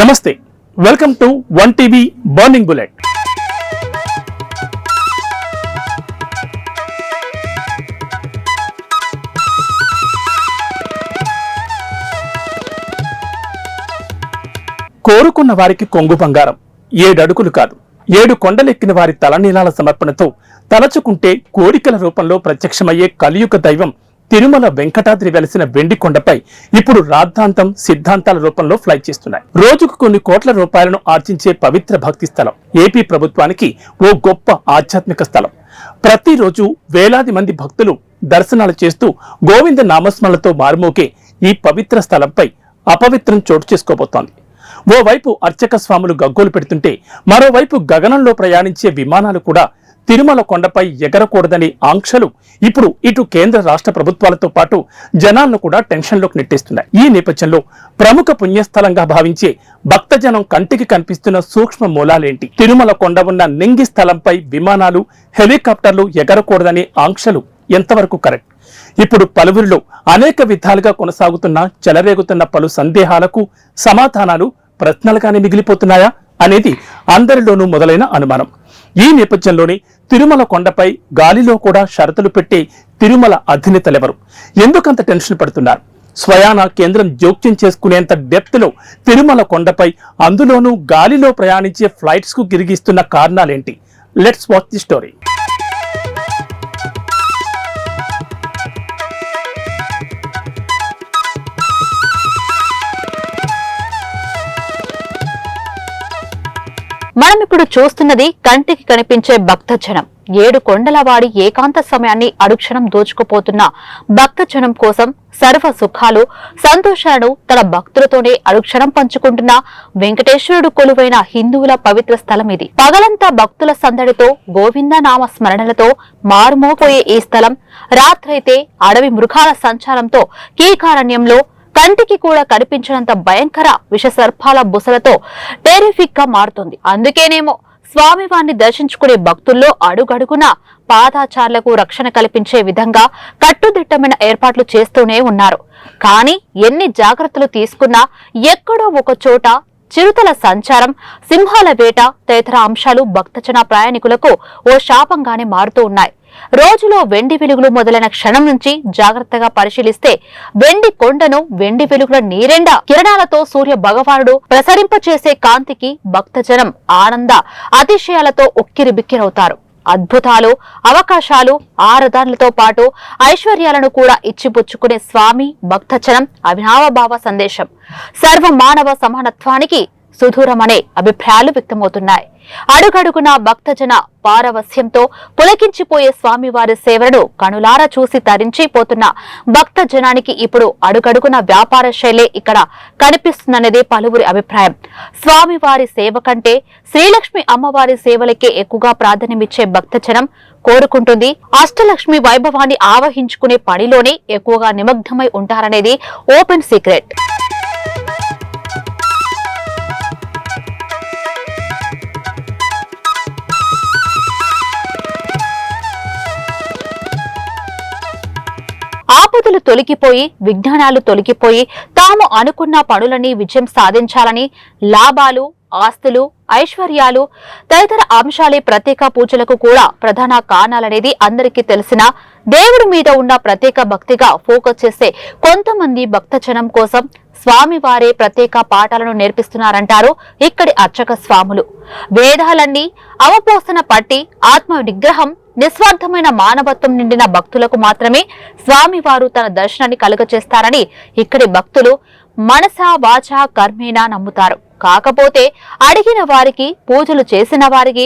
నమస్తే, welcome to one TV burning bullet. కోరుకున్న వారికి కొంగు బంగారం 7 అడుగులు కాదు, 7 కొండలెక్కిన వారి తలనీలాల సమర్పణతో తలచుకుంటే కోరికల రూపంలో ప్రత్యక్షమయ్యే కలియుగ దైవం తిరుమల వెంకటాద్రి వెలసిన వెండి కొండపై ఇప్పుడు రాద్ధాంతం సిద్ధాంతాల రూపంలో ఫ్లై చేస్తున్నాయి. రోజుకు కొన్ని కోట్ల రూపాయలను ఆర్జించే పవిత్ర భక్తి స్థలం, ఏపీ ప్రభుత్వానికి ఓ గొప్ప ఆధ్యాత్మిక స్థలం. ప్రతిరోజు వేలాది మంది భక్తులు దర్శనాలు చేస్తూ గోవింద నామస్మరణలతో మారుమోగే ఈ పవిత్ర స్థలంపై అపవిత్రం చోటు చేసుకోబోతోంది. ఓవైపు అర్చక స్వాములు గగ్గోలు పెడుతుంటే మరోవైపు గగనంలో ప్రయాణించే విమానాలు కూడా తిరుమల కొండపై ఎగరకూడదని ఆంక్షలు ఇప్పుడు ఇటు కేంద్ర రాష్ట్ర ప్రభుత్వాలతో పాటు జనాలను కూడా టెన్షన్లోకి నెట్టేస్తున్నాయి. ఈ నేపథ్యంలో ప్రముఖ పుణ్యస్థలంగా భావించే భక్తజనం కంటికి కనిపిస్తున్న సూక్ష్మ మూలాలేంటి? తిరుమల కొండ ఉన్న నింగి స్థలంపై విమానాలు, హెలికాప్టర్లు ఎగరకూడదనే ఆంక్షలు ఎంతవరకు కరెక్ట్? ఇప్పుడు పలువురిలో అనేక విధాలుగా కొనసాగుతున్న చెలరేగుతున్న పలు సందేహాలకు సమాధానాలు ప్రశ్నలుగానే మిగిలిపోతున్నాయా అనేది అందరిలోనూ మొదలైన అనుమానం. ఈ నేపథ్యంలోనే తిరుమల కొండపై గాలిలో కూడా షరతులు పెట్టే తిరుమల అధినేతలెవరు? ఎందుకంత టెన్షన్ పడుతున్నారు? స్వయాన కేంద్రం జోక్యం చేసుకునేంత డెప్త్ లో తిరుమల కొండపై, అందులోనూ గాలిలో ప్రయాణించే ఫ్లైట్స్ కు గిరిగిస్తున్న కారణాలేంటి? Let's watch the story. మనం ఇప్పుడు చూస్తున్నది కంటికి కనిపించే భక్తజనం. 7 కొండల వాడి ఏకాంత సమయాన్ని అనుక్షణం దోచుకుపోతున్న భక్తజనం కోసం సర్వ సుఖాలు, సంతోషాలను తన భక్తులతోనే అనుక్షణం పంచుకుంటున్న వెంకటేశ్వరుడు కొలువైన హిందువుల పవిత్ర స్థలం ఇది. పగలంతా భక్తుల సందడితో, గోవింద నామ స్మరణలతో మారుమోపోయే ఈ స్థలం రాత్రైతే అడవి మృగాల సంచారంతో, కీకారణ్యంలో కంటికి కూడా కనిపించినంత భయంకర విషసర్పాల బుసలతో టెరిఫిక్ గా మారుతుంది. అందుకేనేమో స్వామివారిని దర్శించుకునే భక్తుల్లో అడుగడుగున పాదాచారులకు రక్షణ కల్పించే విధంగా కట్టుదిట్టమైన ఏర్పాట్లు చేస్తూనే ఉన్నారు. కానీ ఎన్ని జాగ్రత్తలు తీసుకున్నా ఎక్కడో ఒక చోట చిరుతల సంచారం, సింహాల వేట తదితర అంశాలు భక్తజన ప్రయాణికులకు ఓ శాపంగానే మారుతూ ఉన్నాయి. రోజులో వెండి వెలుగులు మొదలైన క్షణం నుంచి జాగ్రత్తగా పరిశీలిస్తే వెండి కొండను వెండి వెలుగుల నీరెండ కిరణాలతో సూర్య భగవానుడు ప్రసరింపచేసే కాంతికి భక్తజనం ఆనంద అతిశయాలతో ఉక్కిరిబిక్కిరవుతారు. అద్భుతాలు, అవకాశాలు, ఆరాధనలతో పాటు ఐశ్వర్యాలను కూడా ఇచ్చిపుచ్చుకునే స్వామి భక్తజనం అవినావభావ సందేశం సర్వ మానవ సమానత్వానికి సుదూరమనే అభిప్రాయాలు వ్యక్తమవుతున్నాయి. అడుగడుగున భక్తజన పారవస్యంతో పులకించిపోయే స్వామివారి సేవలను కనులారా చూసి తరించిపోతున్న భక్తజనానికి ఇప్పుడు అడుగడుగున వ్యాపార శైలే ఇక్కడ కనిపిస్తుందనేదే పలువురి అభిప్రాయం. స్వామివారి సేవ కంటే శ్రీలక్ష్మి అమ్మవారి సేవలకే ఎక్కువగా ప్రాధాన్యమిచ్చే భక్తజనం కోరుకుంటుంది. అష్టలక్ష్మి వైభవాన్ని ఆవహించుకునే పనిలోనే ఎక్కువగా నిమగ్నమై ఉంటారనేది ఓపెన్ సీక్రెట్. ఆపదలు తొలగిపోయి, విజ్ఞానాలు తొలగిపోయి, తాము అనుకున్న పనులని విజయం సాధించాలని లాభాలు, ఆస్తులు, ఐశ్వర్యాలు తదితర అంశాలే ప్రత్యేక పూజలకు కూడా ప్రధాన కారణాలనేది అందరికీ తెలిసిన, దేవుడి మీద ఉన్న ప్రత్యేక భక్తిగా ఫోకస్ చేసే కొంతమంది భక్తజనం కోసం స్వామివారే ప్రత్యేక పాఠాలను నేర్పిస్తున్నారంటారు ఇక్కడి అర్చక స్వాములు. వేదాలన్నీ అవపోసన పట్టి ఆత్మ నిగ్రహం, నిస్వార్థమైన మానవత్వం నిండిన భక్తులకు మాత్రమే స్వామివారు తన దర్శనాన్ని కలుగచేస్తారని ఇక్కడి భక్తులు మనసా వాచా కర్మేనా నమ్ముతారు. కాకపోతే అడిగిన వారికి, పూజలు చేసిన వారికి,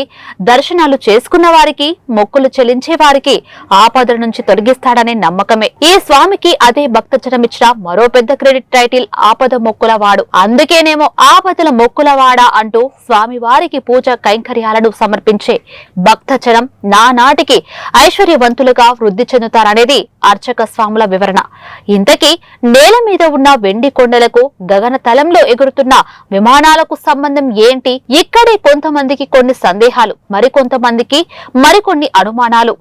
దర్శనాలు చేసుకున్న వారికి, మొక్కులు చెల్లించే వారికి ఆపదల నుంచి తొలగిస్తాడనే నమ్మకమే ఈ స్వామికి. అదే భక్తజనం ఇచ్చిన మరో పెద్ద క్రెడిట్ టైటిల్ ఆపద మొక్కులవాడు. అందుకేనేమో ఆపదల మొక్కులవాడా అంటూ స్వామివారికి పూజ కైంకర్యాలను సమర్పించే భక్తజనం నానాటికి ఐశ్వర్యవంతులుగా వృద్ధి చెందుతారనేది అర్చక స్వాముల వివరణ. ఇంతకీ నేల మీద ఉన్న వెండి కొండలకు, గగన తలంలో ఎగురుతున్న విమానాలకు సంబంధం ఏంటి? ఇక్కడే కొంతమందికి కొన్ని సందేహాలు, మరికొంతమందికి మరికొన్ని అనుమానాలు.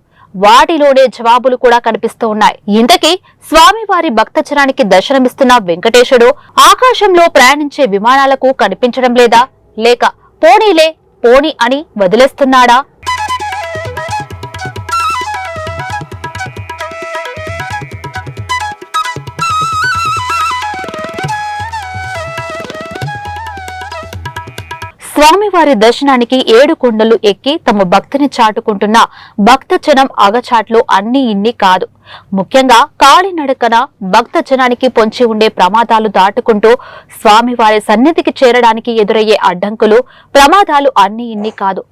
వాటిలోనే జవాబులు కూడా కనిపిస్తూ ఉన్నాయి. ఇంతకీ స్వామివారి భక్తజనానికి దర్శనమిస్తున్న వెంకటేశుడు ఆకాశంలో ప్రయాణించే విమానాలకు కనిపించడం లేదా, లేక పోనీలే పోనీ అని వదిలేస్తున్నాడా? స్వామివారి దర్శనానికి 7 కొండలు ఎక్కి తమ భక్తిని చాటుకుంటున్న భక్తజనం అగచాట్లు అన్ని ఇన్ని కాదు. ముఖ్యంగా కాలినడకన భక్తజనానికి పొంచి ఉండే ప్రమాదాలు దాటుకుంటూ స్వామివారి సన్నిధికి చేరడానికి ఎదురయ్యే అడ్డంకులు, ప్రమాదాలు అన్ని ఇన్ని కాదు.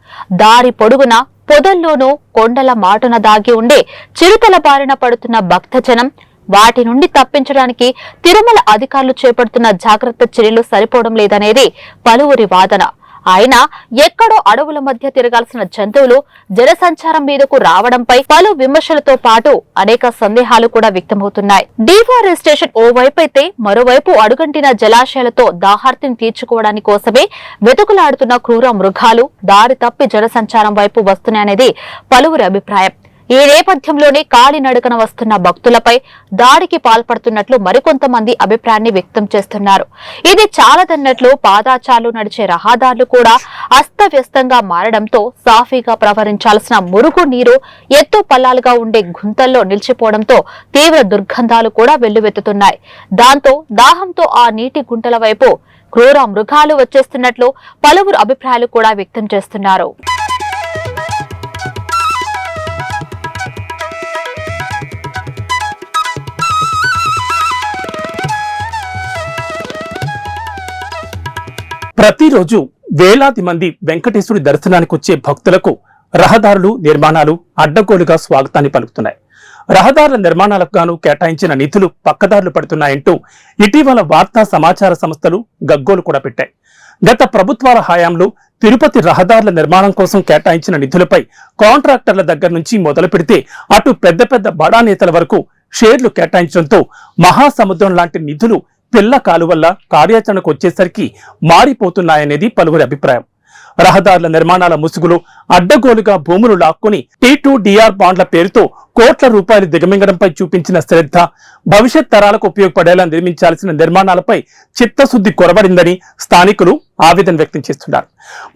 దారి పొడుగున పొదల్లోనూ కొండల మాటున దాగి ఉండే చిరుతల బారిన పడుతున్న భక్తజనం, వాటి నుండి తప్పించడానికి తిరుమల అధికారులు చేపడుతున్న జాగ్రత్త చర్యలు సరిపోవడం లేదనేది పలువురి వాదన. అయినా ఎక్కడో అడవుల మధ్య తిరగాల్సిన జంతువులు జనసంచారం మీదకు రావడంపై పలు విమర్శలతో పాటు అనేక సందేహాలు కూడా వ్యక్తమవుతున్నాయి. డిఫారెస్టేషన్ ఓవైపు అయితే, మరోవైపు అడుగంటిన జలాశయాలతో దాహార్తిని తీర్చుకోవడాని కోసమే వెతుకులాడుతున్న క్రూర మృగాలు దారి తప్పి జనసంచారం వైపు వస్తున్నాయనేది పలువురి అభిప్రాయం. ఈ నేపథ్యంలోనే కాలినడకన వస్తున్న భక్తులపై దాడికి పాల్పడుతున్నట్లు మరికొంతమంది అభిప్రాయాన్ని వ్యక్తం చేస్తున్నారు. ఇది చాలదన్నట్లు పాదాచార్లు నడిచే రహదారులు కూడా అస్తవ్యస్తంగా మారడంతో సాఫీగా ప్రవహించాల్సిన మురుగు నీరు ఎత్తు పల్లాలుగా ఉండే గుంతల్లో నిలిచిపోవడంతో తీవ్ర దుర్గంధాలు కూడా వెల్లువెత్తుతున్నాయి. దాంతో దాహంతో ఆ నీటి గుంటల వైపు క్రూర మృగాలు వచ్చేస్తున్నట్లు పలువురు అభిప్రాయాలు కూడా వ్యక్తం చేస్తున్నారు. ప్రతిరోజు వేలాది మంది వెంకటేశ్వరుడి దర్శనానికి వచ్చే భక్తులకు రహదారులు, నిర్మాణాలు అడ్డగోలుగా స్వాగతాన్ని పలుకుతున్నాయి. రహదారుల నిర్మాణాలకు గాను కేటాయించిన నిధులు పక్కదారులు పడుతున్నాయంటూ ఇటీవల వార్తా సమాచార సంస్థలు గగ్గోలు కూడా పెట్టాయి. గత ప్రభుత్వాల హయాంలో తిరుపతి రహదారుల నిర్మాణం కోసం కేటాయించిన నిధులపై కాంట్రాక్టర్ల దగ్గర నుంచి మొదలు పెడితే అటు పెద్ద పెద్ద బడా నేతల వరకు షేర్లు కేటాయించడంతో మహాసముద్రం లాంటి నిధులు పిల్ల కాలువల్ల కార్యాచరణకు వచ్చేసరికి మారిపోతున్నాయనేది పలువురి అభిప్రాయం. రహదారుల నిర్మాణాల ముసుగులో అడ్డగోలుగా భూములు లాక్కుని T2DR బాండ్ల పేరుతో కోట్ల రూపాయలు దిగమింగడంపై చూపించిన శ్రద్ధ, భవిష్యత్ తరాలకు ఉపయోగపడేలా నిర్మించాల్సిన నిర్మాణాలపై చిత్తశుద్ధి కొరబడిందని స్థానికులు ఆవేదన వ్యక్తం చేస్తున్నారు.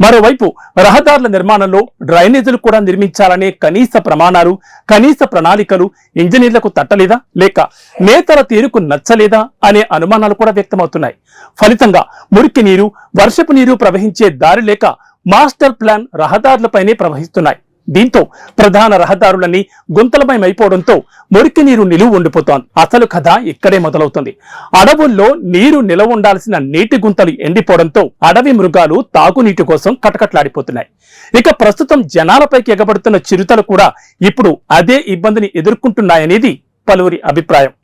మరోవైపు రహదారుల నిర్మాణంలో డ్రైనేజీలు కూడా నిర్మించాలనే కనీస ప్రమాణాలు, కనీస ప్రణాళికలు ఇంజనీర్లకు తట్టలేదా, లేక నేతల తీరుకు నచ్చలేదా అనే అనుమానాలు కూడా వ్యక్తమవుతున్నాయి. ఫలితంగా మురికి నీరు, వర్షపు నీరు ప్రవహించే దారి లేక మాస్టర్ ప్లాన్ రహదారులపైనే ప్రవహిస్తున్నాయి. దీంతో ప్రధాన రహదారులన్నీ గుంతలమయమైపోవడంతో మురికి నీరు నిలువ ఉండిపోతోంది. అసలు కథ ఇక్కడే మొదలవుతుంది. అడవుల్లో నీరు నిలవ ఉండాల్సిన నీటి గుంతలు ఎండిపోవడంతో అడవి మృగాలు తాగునీటి కోసం కటకట్లాడిపోతున్నాయి. ఇక ప్రస్తుతం జనాలపైకి ఎగబడుతున్న చిరుతలు కూడా ఇప్పుడు అదే ఇబ్బందిని ఎదుర్కొంటున్నాయనేది పలువురి అభిప్రాయం.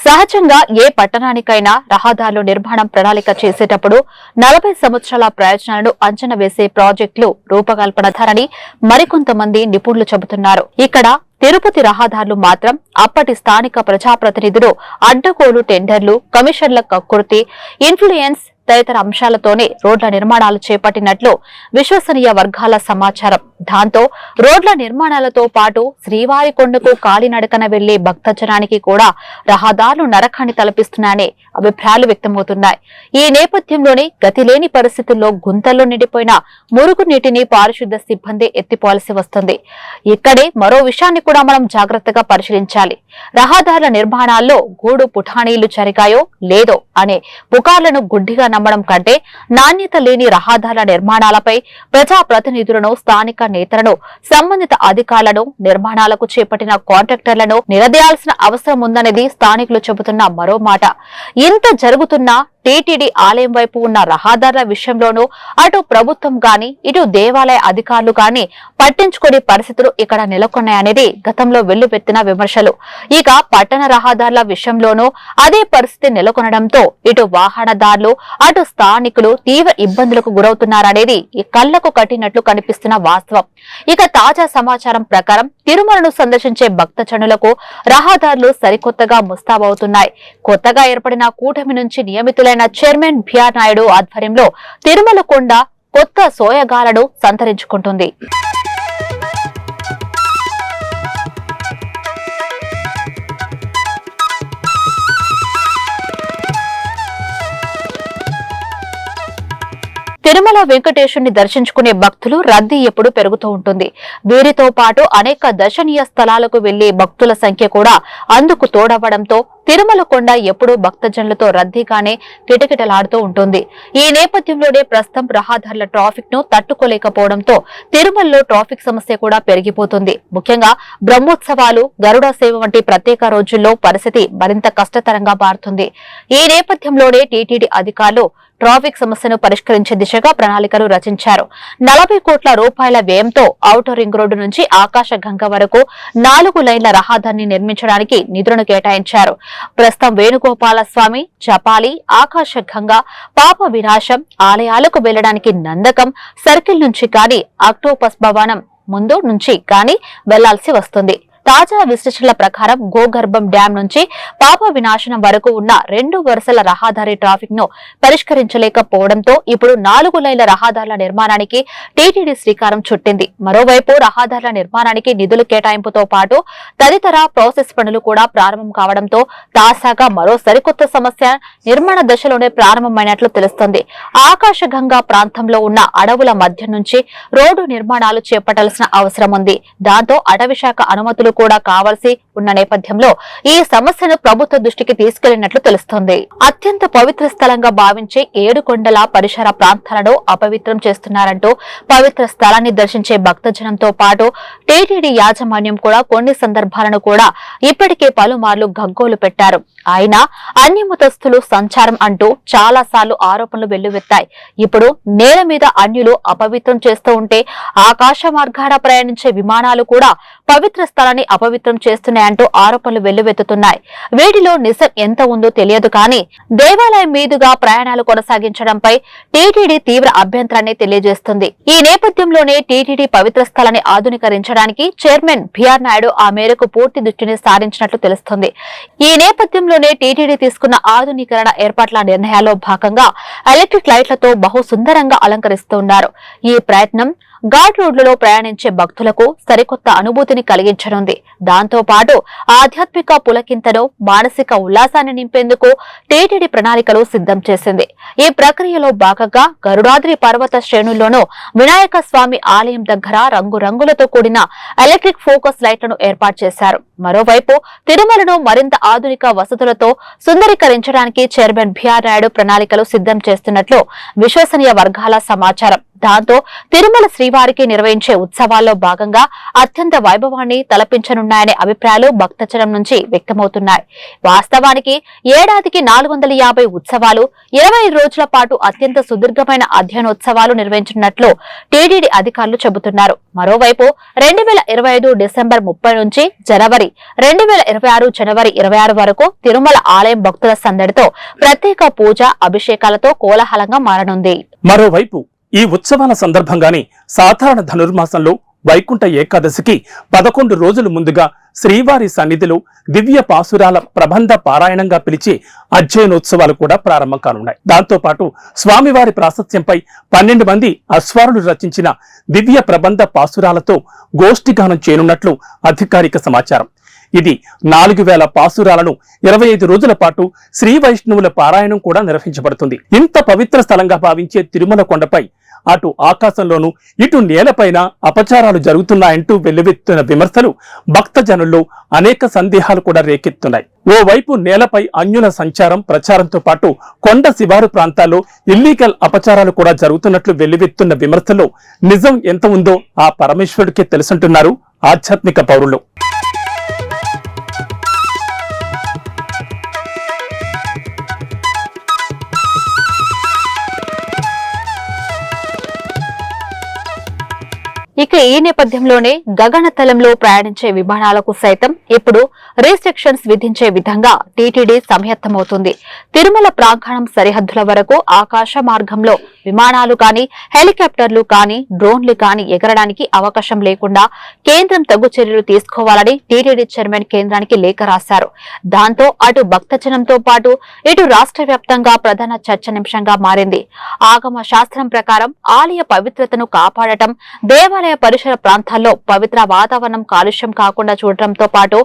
సహజంగా ఏ పట్టణానికైనా రహదారుల నిర్మాణం ప్రణాళిక చేసేటప్పుడు 40 సంవత్సరాల ప్రయోజనాలను అంచనా వేసే ప్రాజెక్టులు రూపకల్పన ధరని మరికొంతమంది నిపుణులు చెబుతున్నారు. ఇక్కడ తిరుపతి రహదారులు మాత్రం అప్పటి స్థానిక ప్రజాప్రతినిధులు అడ్డగోలు టెండర్లు, కమిషన్ల కక్కుర్తి, ఇన్ఫ్లుయెన్స్ తదితర అంశాలతోనే రోడ్ల నిర్మాణాలు చేపట్టినట్లు విశ్వసనీయ వర్గాల సమాచారం. దాంతో రోడ్ల నిర్మాణాలతో పాటు శ్రీవారి కొండకు కాలినడకన వెళ్లే భక్తజనానికి కూడా రహదారులు నరకాన్ని తలపిస్తున్నాయనే అభిప్రాయాలు వ్యక్తమవుతున్నాయి. ఈ నేపథ్యంలోనే గతిలేని పరిస్థితుల్లో గుంతల్లో నిండిపోయిన మురుగు నీటిని పారిశుద్ధ సిబ్బంది ఎత్తిపోవాల్సి వస్తుంది. ఇక్కడే మరో విషయాన్ని కూడా మనం జాగ్రత్తగా పరిశీలించాలి. రహదారుల నిర్మాణాల్లో గూడు పుఠానీలు జరిగాయో లేదో అనే పుకార్లను గుడ్డిగా నమ్మడం కంటే నాణ్యత లేని రహదారుల నిర్మాణాలపై ప్రజాప్రతినిధులను, స్థానిక నేతలను, సంబంధిత అధికారులను, నిర్మాణాలకు చేపట్టిన కాంట్రాక్టర్లను నిలదీయాల్సిన అవసరం ఉందనేది స్థానికులు చెబుతున్న మరో మాట. ఇంత జరుగుతున్నా టీటీడీ ఆలయం వైపు ఉన్న రహదారుల విషయంలోనూ అటు ప్రభుత్వం గాని, ఇటు దేవాలయ అధికారులు గాని పట్టించుకునే పరిస్థితులు ఇక్కడ నెలకొన్నాయనేది గతంలో వెల్లువెత్తిన విమర్శలు. ఇక పట్టణ రహదారుల విషయంలోనూ అదే పరిస్థితి నెలకొనడంతో ఇటు వాహనదారులు, అటు స్థానికులు తీవ్ర ఇబ్బందులకు గురవుతున్నారనేది కళ్లకు కట్టినట్లు కనిపిస్తున్న వాస్తవం. ఇక తాజా సమాచారం ప్రకారం తిరుమలను సందర్శించే భక్తజనులకు రహదారులు సరికొత్తగా ముస్తాబవుతున్నాయి. కొత్తగా ఏర్పడిన కూటమి నుంచి నియమితులైన చైర్మన్ బిఆర్ నాయుడు ఆధ్వర్యంలో తిరుమల కొండ కొత్త సోయగాలను సంతరించుకుంటుంది. తిరుమల వెంకటేశ్వరుని దర్శించుకునే భక్తులు రద్దీ ఎప్పుడు పెరుగుతూ ఉంటుంది. వీరితో పాటు అనేక దర్శనీయ స్థలాలకు వెళ్లే భక్తుల సంఖ్య కూడా అందుకు తోడవడంతో తిరుమల కొండ ఎప్పుడూ భక్తజనులతో రద్దీగానే కిటకిటలాడుతూ ఉంటుంది. ఈ నేపథ్యంలోనే ప్రస్తుతం రహదారుల ట్రాఫిక్ ను తట్టుకోలేకపోవడంతో తిరుమలలో ట్రాఫిక్ సమస్య కూడా పెరిగిపోతుంది. ముఖ్యంగా బ్రహ్మోత్సవాలు, గరుడ సేవ వంటి ప్రత్యేక రోజుల్లో పరిస్థితి మరింత కష్టతరంగా మారుతుంది. ఈ నేపథ్యంలోనే టీటీడీ అధికారులు ట్రాఫిక్ సమస్యను పరిష్కరించే దిశగా ప్రణాళికలు రచించారు. 40 కోట్ల రూపాయల వ్యయంతో ఔటర్ రింగ్ రోడ్డు నుంచి ఆకాశగంగ వరకు 4 లైన్ల రహదారిని నిర్మించడానికి నిధులను కేటాయించారు. ప్రస్తుతం వేణుగోపాల స్వామి, చపాలి, ఆకాశగంగ, పాప వినాశం ఆలయాలకు వెళ్లడానికి నందకం సర్కిల్ నుంచి కానీ ఆక్టోపస్ భవనం ముందు నుంచి కానీ వెళ్లాల్సి వస్తుంది. తాజా విశ్లేషణల ప్రకారం గోగర్భం డ్యాం నుంచి పాప వినాశనం వరకు ఉన్న 2 వరుసల రహదారి ట్రాఫిక్ ను పరిష్కరించలేకపోవడంతో ఇప్పుడు 4 లైన్ల రహదారుల నిర్మాణానికి టీటీడీ శ్రీకారం చుట్టింది. మరోవైపు రహదారుల నిర్మాణానికి నిధుల కేటాయింపుతో పాటు తదితర ప్రాసెస్ పనులు కూడా ప్రారంభం కావడంతో తాజాగా మరో సరికొత్త సమస్య నిర్మాణ దశలోనే ప్రారంభమైనట్లు తెలుస్తోంది. ఆకాశగంగా ప్రాంతంలో ఉన్న అడవుల మధ్య నుంచి రోడ్డు నిర్మాణాలు చేపట్టాల్సిన అవసరం ఉంది. దాంతో అటవీ శాఖ అనుమతులు కూడా కావాల్సి ఉన్న నేపథ్యంలో ఈ సమస్యను ప్రభుత్వ దృష్టికి తీసుకెళ్లినట్లు తెలుస్తోంది. అత్యంత పవిత్ర స్థలంగా భావించే 7 కొండల పరిసర ప్రాంతాలను అపవిత్రం చేస్తున్నారంటూ పవిత్ర స్థలాన్ని దర్శించే భక్తజనంతో పాటు టీటీడీ యాజమాన్యం కూడా కొన్ని సందర్భాలను కూడా ఇప్పటికే పలుమార్లు గగ్గోలు పెట్టారు. అయినా అన్ని మతస్థులు సంచారం అంటూ చాలా సార్లు ఆరోపణలు వెల్లువెత్తాయి. ఇప్పుడు నేల మీద అన్యులు అపవిత్రం చేస్తూ ఉంటే ఆకాశ మార్గాన ప్రయాణించే విమానాలు కూడా పవిత్ర స్థలాన్ని అపవిత్రం చేస్తున్నాయంటూ ఆరోపణలు వెల్లువెత్తుతున్నాయి. వీటిలో నిజం ఎంత ఉందో తెలియదు కానీ దేవాలయం మీదుగా ప్రయాణాలు కొనసాగించడంపై టీటీడీ తీవ్ర అభ్యంతరాన్ని తెలియజేస్తుంది. ఈ నేపథ్యంలోనే టీటీడీ పవిత్ర స్థలాన్ని ఆధునీకరించడానికి చైర్మన్ బిఆర్ నాయుడు ఆ మేరకు పూర్తి దృష్టిని సారించినట్లు తెలుస్తుంది. ఈ నేపథ్యంలోనే టీటీడీ తీసుకున్న ఆధునీకరణ ఏర్పాట్ల నిర్ణయాల్లో భాగంగా ఎలక్ట్రిక్ లైట్లతో బహు సుందరంగా అలంకరిస్తున్నారు. ఈ ప్రయత్నం ఘాట్ రోడ్లలో ప్రయాణించే భక్తులకు సరికొత్త అనుభూతిని కలిగించనుంది. దాంతో పాటు ఆధ్యాత్మిక పులకింతను, మానసిక ఉల్లాసాన్ని నింపేందుకు టీటీడీ ప్రణాళికలు సిద్ధం చేసింది. ఈ ప్రక్రియలో భాగంగా గరుడాద్రి పర్వత శ్రేణుల్లోనూ వినాయక స్వామి ఆలయం దగ్గర రంగురంగులతో కూడిన ఎలక్ట్రిక్ ఫోకస్ లైట్లను ఏర్పాటు చేశారు. మరోవైపు తిరుమలను మరింత ఆధునిక వసతులతో సుందరీకరించడానికి చైర్మన్ బిఆర్ నాయుడు ప్రణాళికలు సిద్ధం చేస్తున్నట్లు విశ్వసనీయ వర్గాల సమాచారం. దాంతో తిరుమల శ్రీవారికి నిర్వహించే ఉత్సవాల్లో భాగంగా అత్యంత వైభవాన్ని తలపించనున్నాయనే అభిప్రాయాలు భక్తజనం నుంచి వ్యక్తమవుతున్నాయి. వాస్తవానికి ఏడాదికి 450 ఉత్సవాలు, 20 రోజుల పాటు అత్యంత సుదీర్ఘమైన అధ్యయనోత్సవాలు నిర్వహించనున్నట్లు టీటీడీ అధికారులు చెబుతున్నారు. మరోవైపు 2025 డిసెంబర్ 30 నుంచి జనవరి 2026 జనవరి 26 వరకు తిరుమల ఆలయం భక్తుల సందడితో ప్రత్యేక పూజ, అభిషేకాలతో కోలాహలంగా మారనుంది. మరోవైపు ఈ ఉత్సవాల సందర్భంగానే సాధారణ ధనుర్మాసంలో వైకుంఠ ఏకాదశికి 11 రోజుల ముందుగా శ్రీవారి సన్నిధిలో దివ్య పాసురాల ప్రబంధ పారాయణంగా పిలిచే అధ్యయనోత్సవాలు కూడా ప్రారంభం కానున్నాయి. దాంతోపాటు స్వామివారి ప్రాశస్త్యంపై 12 మంది అశ్వారులు రచించిన దివ్య ప్రబంధ పాసురాలతో గోష్ఠిగానం చేయనున్నట్లు అధికారిక సమాచారం. ఇది 4000 పాసురాలను 25 రోజుల పాటు శ్రీ వైష్ణవుల పారాయణం కూడా నిర్వహించబడుతుంది. ఇంత పవిత్ర స్థలంగా భావించే తిరుమల కొండపై అటు ఆకాశంలోనూ ఇటు నేలపైన అపచారాలు జరుగుతున్నాయంటూ వెల్లువెత్తున్న విమర్శలు భక్తజనుల్లో అనేక సందేహాలు కూడా రేకెత్తున్నాయి. ఓవైపు నేలపై అన్యుల సంచారం, ప్రచారంతో పాటు కొండ శివారు ప్రాంతాల్లో ఇల్లీగల్ అపచారాలు కూడా జరుగుతున్నట్లు వెల్లువెత్తున్న విమర్శలో నిజం ఎంత ఉందో ఆ పరమేశ్వరుడికే తెలుసుంటున్నారు ఆధ్యాత్మిక పౌరులు. ఇక ఈ నేపథ్యంలోనే గగనతలంలో ప్రయాణించే విమానాలకు సైతం ఇప్పుడు రిస్ట్రిక్షన్స్ విధించే విధంగా టీటీడీ సమాయత్తమవుతుంది. తిరుమల ప్రాంగణం సరిహద్దుల వరకు ఆకాశ మార్గంలో విమానాలు కానీ, హెలికాప్టర్లు కానీ, డ్రోన్లు కానీ ఎగరడానికి అవకాశం లేకుండా కేంద్రం తగు చర్యలు తీసుకోవాలని టీటీడీ చైర్మన్ కేంద్రానికి లేఖ రాశారు. దాంతో అటు భక్తజనంతో పాటు ఇటు రాష్ట్ర వ్యాప్తంగా ప్రధాన చర్చనీయాంశంగా మారింది. ఆగమ శాస్త్రం ప్రకారం ఆలయ పవిత్రతను కాపాడటం, దేవాలయ పరిసర ప్రాంతాల్లో పవిత్ర వాతావరణం కాలుష్యం కాకుండా చూడటంతో పాటు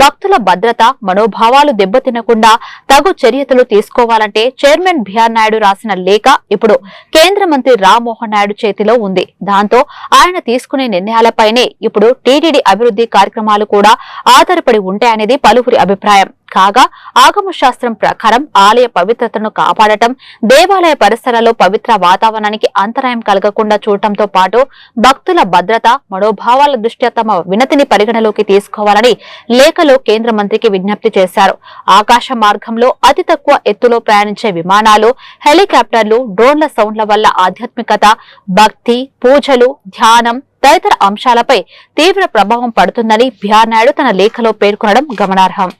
భక్తుల భద్రత, మనోభావాలు దెబ్బతినకుండా తగు చర్యలు తీసుకోవాలంటే చైర్మన్ బిఆర్ నాయుడు రాసిన లేఖ ఇప్పుడు కేంద్ర మంత్రి రామ్మోహన్ నాయుడు చేతిలో ఉంది. దాంతో ఆయన తీసుకునే నిర్ణయాలపైనే ఇప్పుడు టీటీడీ అభివృద్ధి కార్యక్రమాలు కూడా ఆధారపడి ఉంటాయనేది పలువురి అభిప్రాయం. కాగా ఆగమ శాస్త్రం ప్రకారం ఆలయ పవిత్రతను కాపాడటం, దేవాలయ పరిసరాల్లో పవిత్ర వాతావరణానికి అంతరాయం కలగకుండా చూడటంతో పాటు భక్తుల భద్రత, మనోభావాల దృష్ట్యా తమ వినతిని పరిగణలోకి తీసుకోవాలని లేఖలో కేంద్ర మంత్రికి విజ్ఞప్తి చేశారు. ఆకాశ మార్గంలో అతి తక్కువ ఎత్తులో ప్రయాణించే విమానాలు, హెలికాప్టర్లు, డ్రోన్ల సౌండ్ల వల్ల ఆధ్యాత్మికత, భక్తి, పూజలు, ధ్యానం తదితర అంశాలపై తీవ్ర ప్రభావం పడుతుందని బిఆర్ నాయుడు తన లేఖలో పేర్కొనడం గమనార్హం.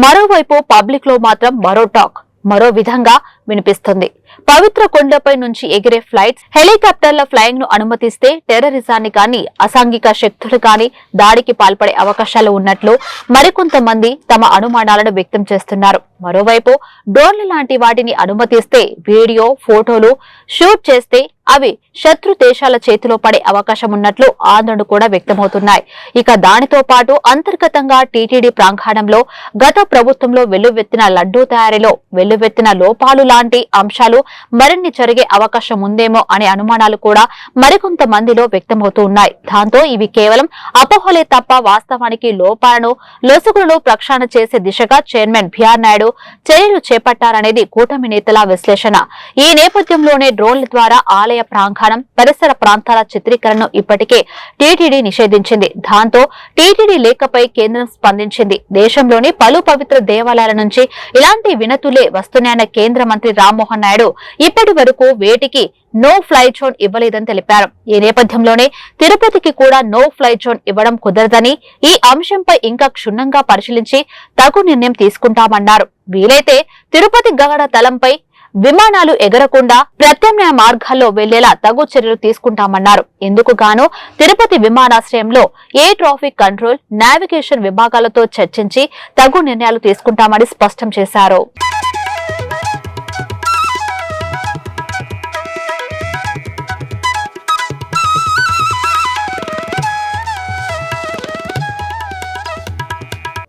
మరోవైపు పబ్లిక్ లో మాత్రం మరో టాక్ మరో విధంగా వినిపిస్తుంది. పవిత్ర కొండపై నుంచి ఎగిరే ఫ్లైట్స్, హెలికాప్టర్ల ఫ్లయింగ్ ను అనుమతిస్తే టెర్రరిజాన్ని కానీ, అసాంఘిక శక్తులు కానీ దాడికి పాల్పడే అవకాశాలు ఉన్నట్లు మరికొంతమంది తమ అనుమానాలను వ్యక్తం చేస్తున్నారు. మరోవైపు డ్రోన్లు లాంటి వాటిని అనుమతిస్తే వీడియో, ఫోటోలు షూట్ చేస్తే అవి శత్రు దేశాల చేతిలో పడే అవకాశం ఉన్నట్లు ఆందోళన కూడా వ్యక్తమవుతున్నాయి. ఇక దానితో పాటు అంతర్గతంగా టీటీడీ ప్రాంగణంలో గత ప్రభుత్వంలో వెల్లువెత్తిన లడ్డూ తయారీలో వెల్లువెత్తిన లోపాలు లాంటి అంశాలు మరిన్ని జరిగే అవకాశం ఉందేమో అనే అనుమానాలు కూడా మరికొంత మందిలో వ్యక్తమవుతూ ఉన్నాయి. దాంతో ఇవి కేవలం అపోహలే తప్ప వాస్తవానికి లోపాలను, లొసుగులను ప్రక్షాళన చేసే దిశగా చైర్మన్ బిఆర్ నాయుడు చర్యలు చేపట్టారనేది కూటమి నేతల విశ్లేషణ. ఈ నేపథ్యంలోనే డ్రోన్ల ద్వారా ఆలయ ప్రాంగణం, పరిసర ప్రాంతాల చిత్రీకరణను ఇప్పటికే టీటీడీ నిషేధించింది. దాంతో టీటీడీ లేఖపై కేంద్రం స్పందించింది. దేశంలోని పలు పవిత్ర దేవాలయాల నుంచి ఇలాంటి వినతులే వస్తున్నాయన్న కేంద్ర మంత్రి రామ్మోహన్ నాయుడు ఇప్పటి వరకు వేటికి నో ఫ్లై జోన్ ఇవ్వలేదని తెలిపారు. ఈ నేపథ్యంలోనే తిరుపతికి కూడా నో ఫ్లై జోన్ ఇవ్వడం కుదరదని, ఈ అంశంపై ఇంకా క్షుణ్ణంగా పరిశీలించి తగు నిర్ణయం తీసుకుంటామన్నారు. వీలైతే తిరుపతి గగన తలంపై విమానాలు ఎగరకుండా ప్రత్యామ్నాయ మార్గాల్లో వెళ్లేలా తగు చర్యలు తీసుకుంటామన్నారు. ఇందుకు గాను తిరుపతి విమానాశ్రయంలో ఎయిర్ ట్రాఫిక్ కంట్రోల్, నావిగేషన్ విభాగాలతో చర్చించి తగు నిర్ణయాలు తీసుకుంటామని స్పష్టం చేశారు.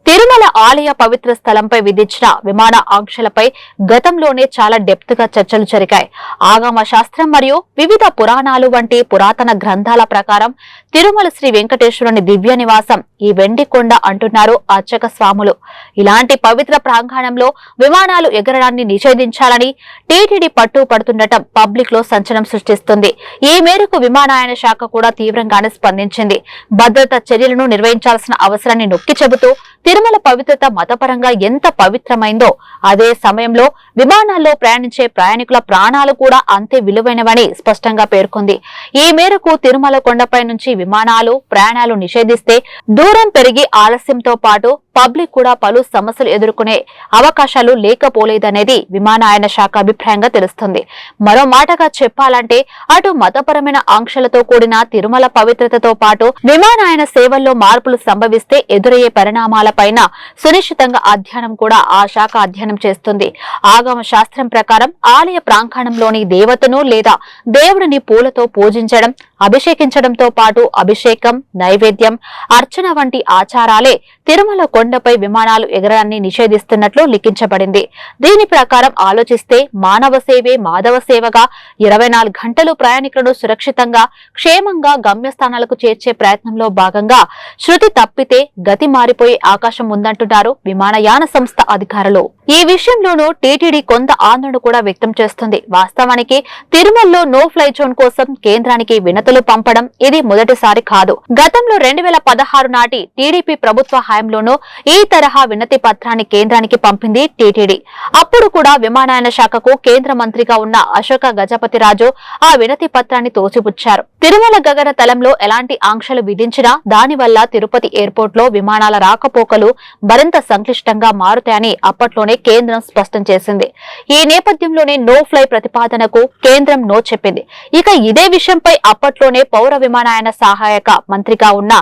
తిరుమల ఆలయ పవిత్ర స్థలంపై విధించిన విమాన ఆంక్షలపై గతంలోనే చాలా డెప్త్ గా చర్చలు జరిగాయి. ఆగమ శాస్త్రం మరియు వివిధ పురాణాలు వంటి పురాతన గ్రంథాల ప్రకారం తిరుమల శ్రీ వెంకటేశ్వరుని దివ్య నివాసం ఈ వెండి కొండ అంటున్నారు అర్చక స్వాములు. ఇలాంటి పవిత్ర ప్రాంగణంలో విమానాలు ఎగరడాన్ని నిషేధించాలని టీటీడీ పట్టు పడుతుండటం పబ్లిక్ లో సంచలనం సృష్టిస్తుంది. ఈ మేరకు విమానయాన శాఖ కూడా తీవ్రంగానే స్పందించింది. భద్రతా చర్యలను నిర్వహించాల్సిన అవసరాన్ని నొక్కి చెబుతూ తిరుమల పవిత్రత మతపరంగా ఎంత పవిత్రమైందో అదే సమయంలో విమానాల్లో ప్రయాణించే ప్రయాణికుల ప్రాణాలు కూడా అంతే విలువైనవని స్పష్టంగా పేర్కొంది. ఈ మేరకు తిరుమల కొండపై నుంచి విమానాలు ప్రయాణాలు నిషేధిస్తే దూరం పెరిగి ఆలస్యంతో పాటు పబ్లిక్ కూడా పలు సమస్యలు ఎదుర్కొనే అవకాశాలు లేకపోలేదనేది విమానయాన శాఖ అభిప్రాయంగా తెలుస్తుంది. మరో మాటగా చెప్పాలంటే అటు మతపరమైన ఆంక్షలతో కూడిన తిరుమల పవిత్రతతో పాటు విమానయాన సేవల్లో మార్పులు సంభవిస్తే ఎదురయ్యే పరిణామాలపైన సునిశ్చితంగా అధ్యయనం కూడా ఆ శాఖ అధ్యయనం చేస్తుంది. ఆగమ శాస్త్రం ప్రకారం ఆలయ ప్రాంగణంలోని దేవతను లేదా దేవుడిని పూలతో పూజించడం, అభిషేకించడంతో పాటు అభిషేకం, నైవేద్యం, అర్చన వంటి ఆచారాలే తిరుమల కొండపై విమానాలు ఎగరడాన్ని నిషేధిస్తున్నట్లు లిఖించబడింది. దీని ప్రకారం ఆలోచిస్తే మానవ సేవే మాధవ సేవగా 24 గంటలు ప్రయాణికులను సురక్షితంగా, క్షేమంగా గమ్యస్థానాలకు చేర్చే ప్రయత్నంలో భాగంగా శృతి తప్పితే గతి మారిపోయే అవకాశం ఉందని ఉందంటున్నారు విమానయాన సంస్థ అధికారులు. ఈ విషయంలోనూ టీటీడీ కొంత ఆందోళన కూడా వ్యక్తం చేస్తుంది. వాస్తవానికి తిరుమలలో నో ఫ్లై జోన్ కోసం కేంద్రానికి వినతులు పంపడం ఇది మొదటిసారి కాదు. గతంలో 2016 నాటి టీడీపీ ప్రభుత్వ హయాంలోనూ ఈ తరహా వినతి పత్రాన్ని కేంద్రానికి పంపింది టీటీడీ. అప్పుడు కూడా విమానయాన శాఖకు కేంద్ర మంత్రిగా ఉన్న అశోక గజపతిరాజు ఆ వినతి పత్రాన్ని తోసిపుచ్చారు. తిరుమల గగన తలంలో ఎలాంటి ఆంక్షలు విధించినా దానివల్ల తిరుపతి ఎయిర్పోర్ట్ లో విమానాల రాకపోకలు మరింత సంక్లిష్టంగా మారుతాయని అప్పట్లోనే కేంద్రం స్పష్టం చేసింది. ఈ నేపథ్యంలోనే నో ఫ్లై ప్రతిపాదనకు కేంద్రం నో చెప్పింది. ఇక ఇదే విషయంపై అప్పట్లోనే పౌర విమానయాన సహాయక మంత్రిగా ఉన్న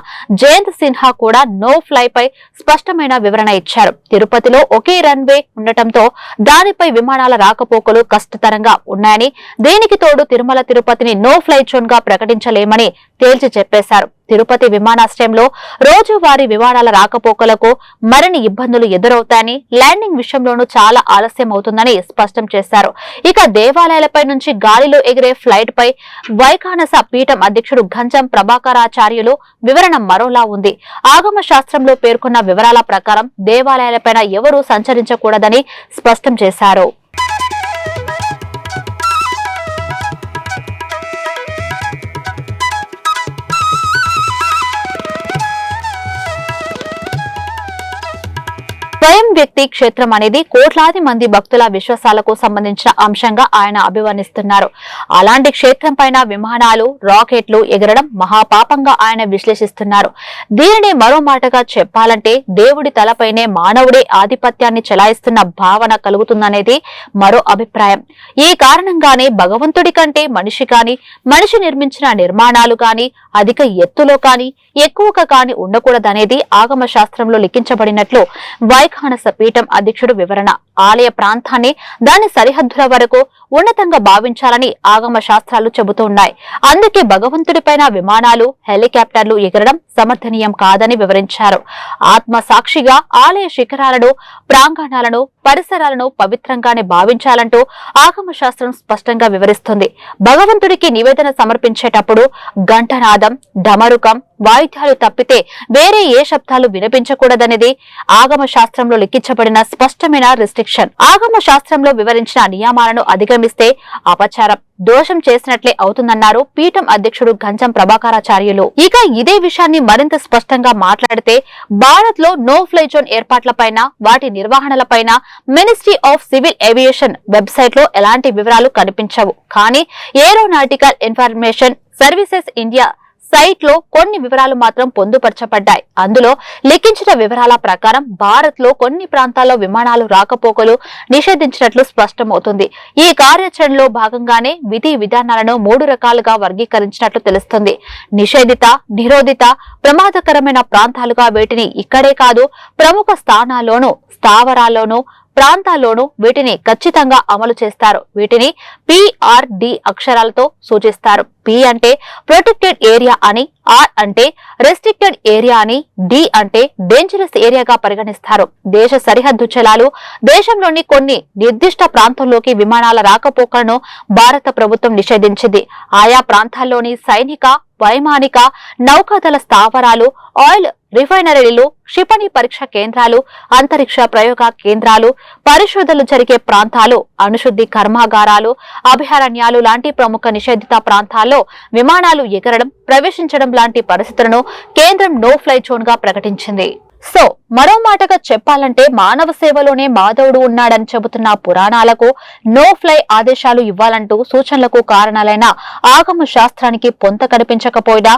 జయంత్ సిన్హా కూడా నో ఫ్లై పై స్పష్టమైన వివరణ ఇచ్చారు. తిరుపతిలో ఒకే రన్వే ఉండటంతో దానిపై విమానాల రాకపోకలు కష్టతరంగా ఉన్నాయని, దీనికి తోడు తిరుమల తిరుపతిని నో ఫ్లై జోన్ గా ప్రకటించలేమని తేల్చి చెప్పేశారు. తిరుపతి విమానాశ్రయంలో రోజువారీ విమానాల రాకపోకలకు మరిన్ని ఇబ్బందులు ఎదురవుతాయని, ల్యాండింగ్ విషయంలోనూ చాలా ఆలస్యం అవుతుందని స్పష్టం చేశారు. ఇక దేవాలయాలపై నుంచి గాలిలో ఎగిరే ఫ్లైట్ పై వైఖానస పీఠం అధ్యక్షుడు గంజం ప్రభాకరాచార్యులు వివరణ మరోలా ఉంది. ఆగమ శాస్త్రంలో పేర్కొన్న వివరాల ప్రకారం దేవాలయాలపైన ఎవరూ సంచరించకూడదని స్పష్టం చేశారు. స్వయం వ్యక్తి క్షేత్రం అనేది కోట్లాది మంది భక్తుల విశ్వాసాలకు సంబంధించిన అంశంగా ఆయన అభివర్ణిస్తున్నారు. అలాంటి క్షేత్రం పైన విమానాలు, రాకెట్లు ఎగరడం మహాపాపంగా ఆయన విశ్లేషిస్తున్నారు. దీనిని మరో మాటగా చెప్పాలంటే దేవుడి తలపైనే మానవుడే ఆధిపత్యాన్ని చెలాయిస్తున్న భావన కలుగుతుందనేది మరో అభిప్రాయం. ఈ కారణంగానే భగవంతుడి కంటే మనిషి కాని, మనిషి నిర్మించిన నిర్మాణాలు కాని అధిక ఎత్తులో కాని ఎక్కువగా కాని ఉండకూడదనేది ఆగమ శాస్త్రంలో లిఖించబడినట్లు వైఖానస పీఠం అధ్యక్షుడు వివరణ. ఆలయ ప్రాంతాన్ని దాని సరిహద్దుల వరకు ఉన్నతంగా భావించాలని ఆగమ శాస్త్రాలు చెబుతున్నాయి. అందుకే భగవంతుడిపైన విమానాలు, హెలికాప్టర్లు ఎగరడం సమర్థనీయం కాదని వివరించారు. ఆత్మ సాక్షిగా ఆలయ శిఖరాలను, ప్రాంగణాలను, పరిసరాలను పవిత్రంగానే భావించాలంటూ ఆగమ శాస్త్రం స్పష్టంగా వివరిస్తుంది. భగవంతుడికి నివేదన సమర్పించేటప్పుడు ఘంటనాదం, డమరుకం, వాయిద్యాలు తప్పితే వేరే ఏ శబ్దాలు వినిపించకూడదనేది ఆగమ శాస్త్రంలో లిఖించబడిన స్పష్టమైన రిస్ట్రిక్షన్. ఆగమ శాస్త్రంలో వివరించిన నియమాలను అధిగమిస్తే అపచారం, దోషం చేసినట్లే అవుతుందన్నారు పీఠం అధ్యక్షుడు గంజం ప్రభాకరాచార్యులు. ఇక ఇదే విషయాన్ని మరింత స్పష్టంగా మాట్లాడితే భారత్ లో నో ఫ్లై జోన్ ఏర్పాట్లపైన, వాటి నిర్వహణలపైన ministry of civil aviation website లో ఎలాంటి వివరాలు కనిపించవు. కానీ aeronautical information services India site లో కొన్ని వివరాలు మాత్రం పొందుపరచబడ్డాయి. అందులో లిఖించిన వివరాల ప్రకారం భారత్ లో కొన్ని ప్రాంతాల్లో విమానాలు రాకపోకలు నిషేధించినట్లు స్పష్టమవుతుంది. ఈ కార్యాచరణలో భాగంగానే విధి విధానాలను 3 రకాలుగా వర్గీకరించినట్లు తెలుస్తుంది. నిషేధిత, నిరోధిత, ప్రమాదకరమైన ప్రాంతాలుగా వీటిని ఇక్కడే కాదు ప్రముఖ స్థానాల్లోనూ, స్థావరాల్లోనూ, ప్రాంతాల్లోనూ వీటిని ఖచ్చితంగా అమలు చేస్తారు. వీటిని PRD అక్షరాలతో సూచిస్తారు. P అంటే ప్రొటెక్టెడ్ ఏరియా అని, R అంటే రెస్ట్రిక్టెడ్ ఏరియా అని, D అంటే డేంజరస్ ఏరియాగా పరిగణిస్తారు. దేశ సరిహద్దు జలాలు, దేశంలోని కొన్ని నిర్దిష్ట ప్రాంతంలోకి విమానాల రాకపోకలను భారత ప్రభుత్వం నిషేధించింది. ఆయా ప్రాంతాల్లోని సైనిక, వైమానిక, నౌకాదళ స్థావరాలు, ఆయిల్ రిఫైనరీలు, క్షిపణి పరీక్ష కేంద్రాలు, అంతరిక్ష ప్రయోగ కేంద్రాలు, పరిశోధనలు జరిగే ప్రాంతాలు, అణుశుద్ధి కర్మాగారాలు, అభయారణ్యాలు లాంటి ప్రముఖ నిషేధిత ప్రాంతాల్లో విమానాలు ఎగరడం, ప్రవేశించడం లాంటి పరిస్థితులను కేంద్రం నో ఫ్లై జోన్ గా ప్రకటించింది. సో మరో మాటగా చెప్పాలంటే మానవ సేవలోనే మాధవుడు ఉన్నాడని చెబుతున్న పురాణాలకు నో ఫ్లై ఆదేశాలు ఇవ్వాలంటూ సూచనలకు కారణాలైన ఆగమ శాస్త్రానికి పొంత కనిపించకపోయినా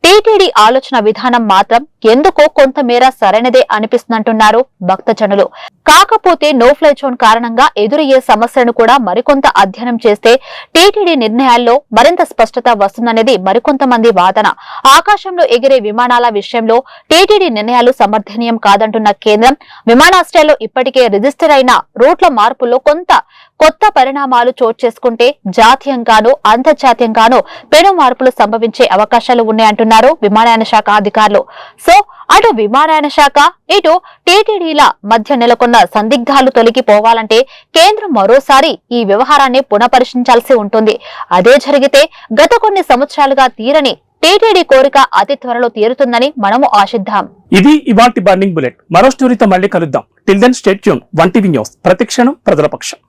టీటీడీ ఆలోచన విధానం మాత్రం ఎందుకో కొంతమేర సరైనదే అనిపిస్తుందంటున్నారు భక్తజనులు. కాకపోతే నో ఫ్లై జోన్ కారణంగా ఎదురయ్యే సమస్యలను కూడా మరికొంత అధ్యయనం చేస్తే టీటీడీ నిర్ణయాల్లో మరింత స్పష్టత వస్తుందనేది మరికొంతమంది వాదన. ఆకాశంలో ఎగిరే విమానాల విషయంలో టీటీడీ నిర్ణయాలు సమర్థనీయం కాదంటున్న కేంద్రం, విమానాశ్రయాల్లో ఇప్పటికే రిజిస్టర్ అయిన రూట్ల మార్పుల్లో కొత్త పరిణామాలు చోటు చేసుకుంటే జాతీయంగానూ అంతర్జాతీయంగానూ పెను మార్పులు సంభవించే అవకాశాలు ఉన్నాయంటున్నారు విమానయాన శాఖ అధికారులు. సో అటు విమానయాన శాఖ, ఇటు టీటీడీల మధ్య నెలకొన్న సందిగ్ధాలు తొలగిపోవాలంటే కేంద్రం మరోసారి ఈ వ్యవహారాన్ని పునఃపరిశీలించాల్సి ఉంటుంది. అదే జరిగితే గత కొన్ని సంవత్సరాలుగా తీరని టీటీడీ కోరిక అతి త్వరలో తీరుతుందని మనము ఆశిద్దాం. ఇది ఇవాల్టి బర్నింగ్ బులెట్. మరో స్టోరీతో మళ్ళీ కలుద్దాం. Till then stay tune. 1 TV news, ప్రతిక్షణం ప్రజల పక్షం.